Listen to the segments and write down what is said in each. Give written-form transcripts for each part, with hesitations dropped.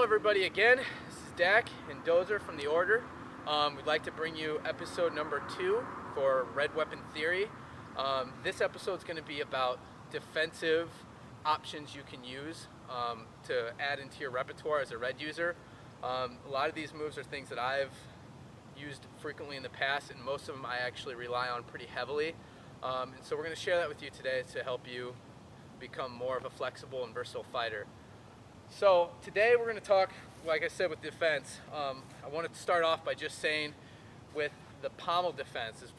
everybody again. This is Dak and Dozer from the Order. We'd like to bring you episode number 2 for Red Weapon Theory. This episode is going to be about defensive options you can use to add into your repertoire as a red user. A lot of these moves are things that I've used frequently in the past, and most of them I actually rely on pretty heavily. And so we're going to share that with you today to help you become more of a flexible and versatile fighter. So today we're going to talk, like I said, with defense. I wanted to start off by just saying with the pommel defense is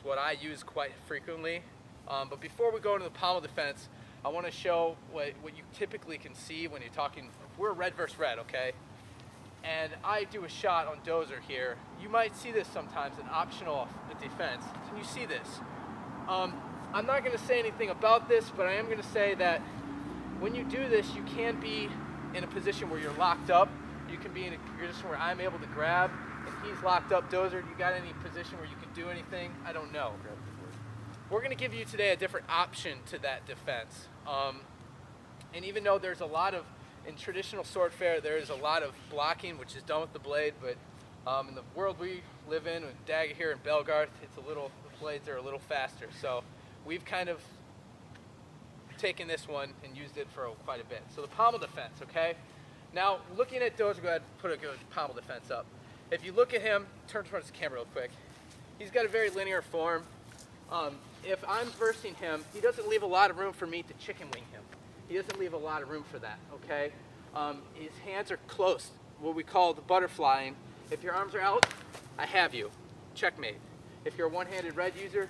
what I use quite frequently. But before we go into the pommel defense, I want to show what you typically can see when you're talking. We're red versus red, okay? And I do a shot on Dozer here. You might see this sometimes in optional defense. Can you see this? I'm not going to say anything about this, but I am going to say that when you do this, you can be in a position where you're locked up. You can be in a position where I'm able to grab, and he's locked up. Dozer, you got any position where you can do anything? I don't know. We're going to give you today a different option to that defense. And even though there's a lot of, in traditional sword fare, there is a lot of blocking, which is done with the blade, but in the world we live in, with Dagger here in Belgarth, the blades are a little faster. So we've kind of taken this one and used it for quite a bit. So the pommel defense, okay? Now, looking at Dozer, go ahead and put a good pommel defense up. If you look at him, turn towards the camera real quick. He's got a very linear form. If I'm versing him, he doesn't leave a lot of room for me to chicken wing him. He doesn't leave a lot of room for that, okay? His hands are close, what we call the butterflying. If your arms are out, I have you. Checkmate. If you're a one-handed red user,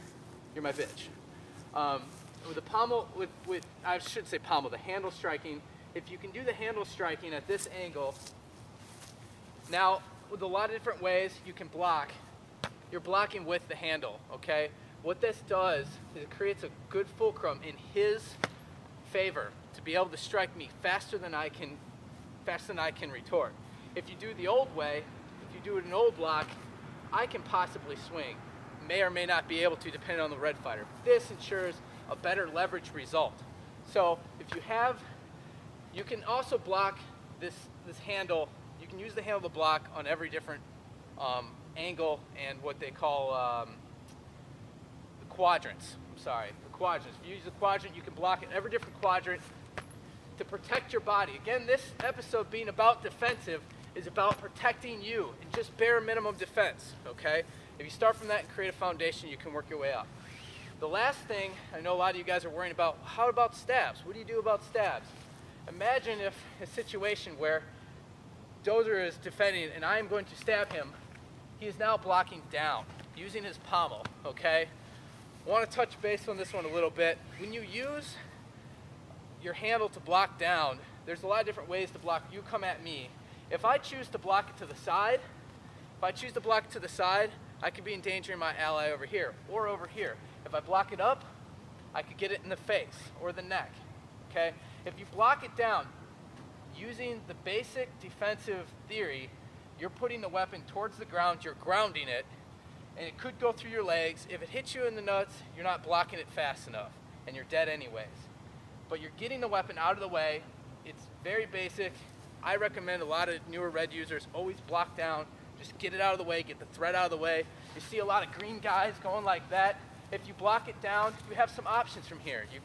you're my bitch. With the pommel, I should say pommel, the handle striking, if you can do the handle striking at this angle, now with a lot of different ways you can block, you're blocking with the handle, okay? What this does is it creates a good fulcrum in his favor to be able to strike me faster than I can retort. If you do the old way, if you do it an old block, I can possibly swing. May or may not be able to, depending on the red fighter. This ensures a better leverage result. So if you can also block this handle. You can use the handle to block on every different angle and what they call the quadrants. The quadrants. If you use the quadrant, you can block it in every different quadrant to protect your body. Again, this episode being about defensive is about protecting you and just bare minimum defense, okay? If you start from that and create a foundation, you can work your way up. The last thing, I know a lot of you guys are worrying about, how about stabs? What do you do about stabs? Imagine if a situation where Dozer is defending and I am going to stab him, he is now blocking down, using his pommel, okay? I want to touch base on this one a little bit. When you use your handle to block down, there's a lot of different ways to block. You come at me. If I choose to block it to the side, I could be endangering my ally over here or over here. If I block it up, I could get it in the face or the neck, okay? If you block it down, using the basic defensive theory, you're putting the weapon towards the ground, you're grounding it, and it could go through your legs. If it hits you in the nuts, you're not blocking it fast enough, and you're dead anyways. But you're getting the weapon out of the way. It's very basic. I recommend a lot of newer red users always block down. Just get it out of the way, get the threat out of the way. You see a lot of green guys going like that. If you block it down, you have some options from here. You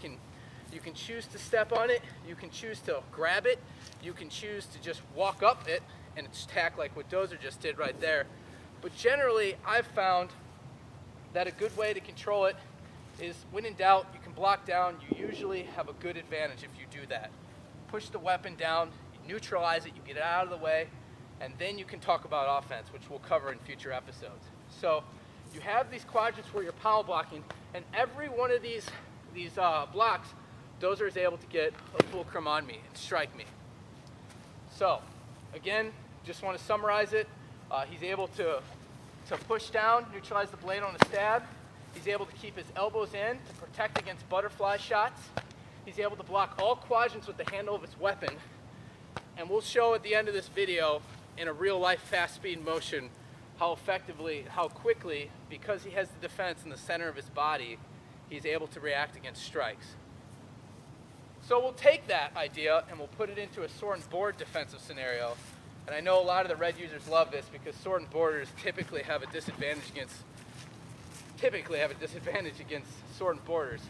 can choose to step on it, you can choose to grab it, you can choose to just walk up it and attack like what Dozer just did right there. But generally, I've found that a good way to control it is when in doubt, you can block down. You usually have a good advantage if you do that. Push the weapon down, you neutralize it, you get it out of the way, and then you can talk about offense, which we'll cover in future episodes. So you have these quadrants where you're pommel blocking, and every one of these blocks, Dozer is able to get a fulcrum on me and strike me. So again, just want to summarize it. He's able to push down, neutralize the blade on a stab. He's able to keep his elbows in to protect against butterfly shots. He's able to block all quadrants with the handle of his weapon. And we'll show at the end of this video in a real life fast speed motion how quickly, because he has the defense in the center of his body, he's able to react against strikes. So we'll take that idea and we'll put it into a sword and board defensive scenario And I know a lot of the red users love this because sword and borders typically have a disadvantage against sword and borders.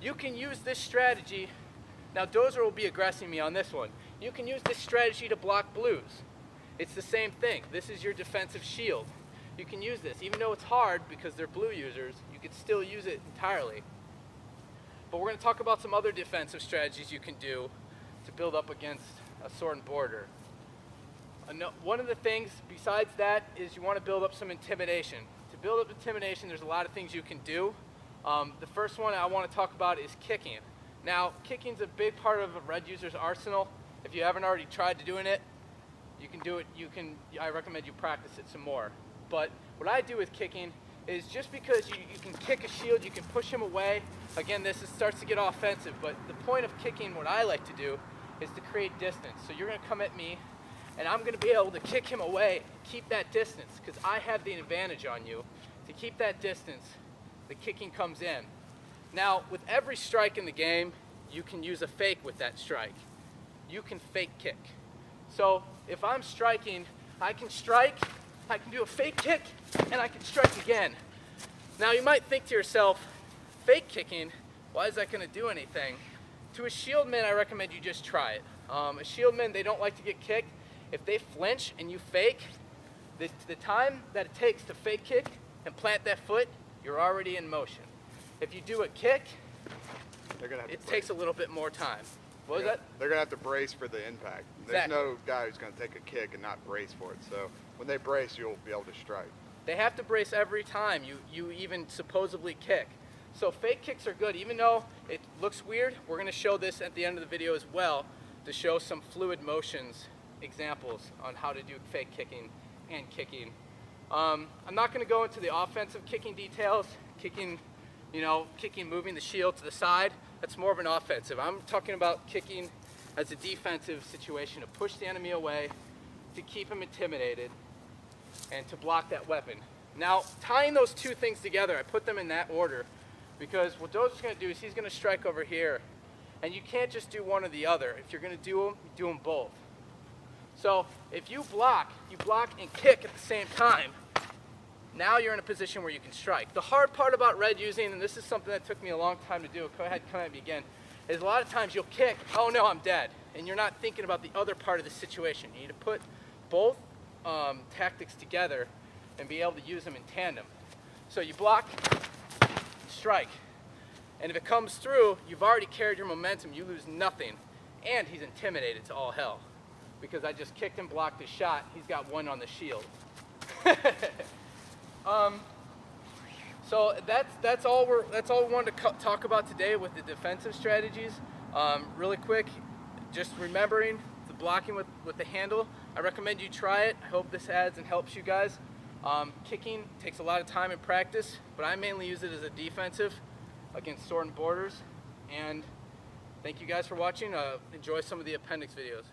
You can use this strategy. Now Dozer will be aggressing me on this one. You can use this strategy to block blues. It's the same thing. This is your defensive shield. You can use this. Even though it's hard because they're blue users, you can still use it entirely. But we're going to talk about some other defensive strategies you can do to build up against a sword and border. One of the things besides that is you want to build up some intimidation. To build up intimidation, there's a lot of things you can do. The first one I want to talk about is kicking. Now, kicking's a big part of a red user's arsenal. If you haven't already tried doing it, you can do it. I recommend you practice it some more. But what I do with kicking is just because you can kick a shield, you can push him away. Again, starts to get offensive, but the point of kicking, what I like to do, is to create distance. So you're going to come at me, and I'm going to be able to kick him away, keep that distance, because I have the advantage on you. To keep that distance, the kicking comes in. Now, with every strike in the game, you can use a fake with that strike. You can fake kick. So if I'm striking, I can strike, I can do a fake kick, and I can strike again. Now you might think to yourself, fake kicking, why is that going to do anything? To a shieldman, I recommend you just try it. A shieldman, they don't like to get kicked. If they flinch and you fake, the time that it takes to fake kick and plant that foot, you're already in motion. If you do a kick, it takes a little bit more time. What was that? They're going to have to brace for the impact. Exactly. There's no guy who's going to take a kick and not brace for it. So when they brace, you'll be able to strike. They have to brace every time you even supposedly kick. So fake kicks are good. Even though it looks weird, we're going to show this at the end of the video as well to show some fluid motions examples on how to do fake kicking and kicking. I'm not going to go into the offensive kicking details, kicking, moving the shield to the side. That's more of an offensive. I'm talking about kicking as a defensive situation, to push the enemy away, to keep him intimidated, and to block that weapon. Now, tying those two things together, I put them in that order because what Dozer's going to do is he's going to strike over here, and you can't just do one or the other. If you're going to do them both. So if you block and kick at the same time, now you're in a position where you can strike. The hard part about red using, and this is something that took me a long time to do, go ahead, come at me again, is a lot of times you'll kick, oh no, I'm dead, and you're not thinking about the other part of the situation. You need to put both tactics together and be able to use them in tandem. So you block, strike, and if it comes through, you've already carried your momentum, you lose nothing, and he's intimidated to all hell. Because I just kicked and blocked his shot, he's got one on the shield. So that's all we wanted to talk about today with the defensive strategies. Really quick, just remembering the blocking with the handle. I recommend you try it. I hope this adds and helps you guys. Kicking takes a lot of time and practice, but I mainly use it as a defensive against sword and borders. And thank you guys for watching. Enjoy some of the appendix videos.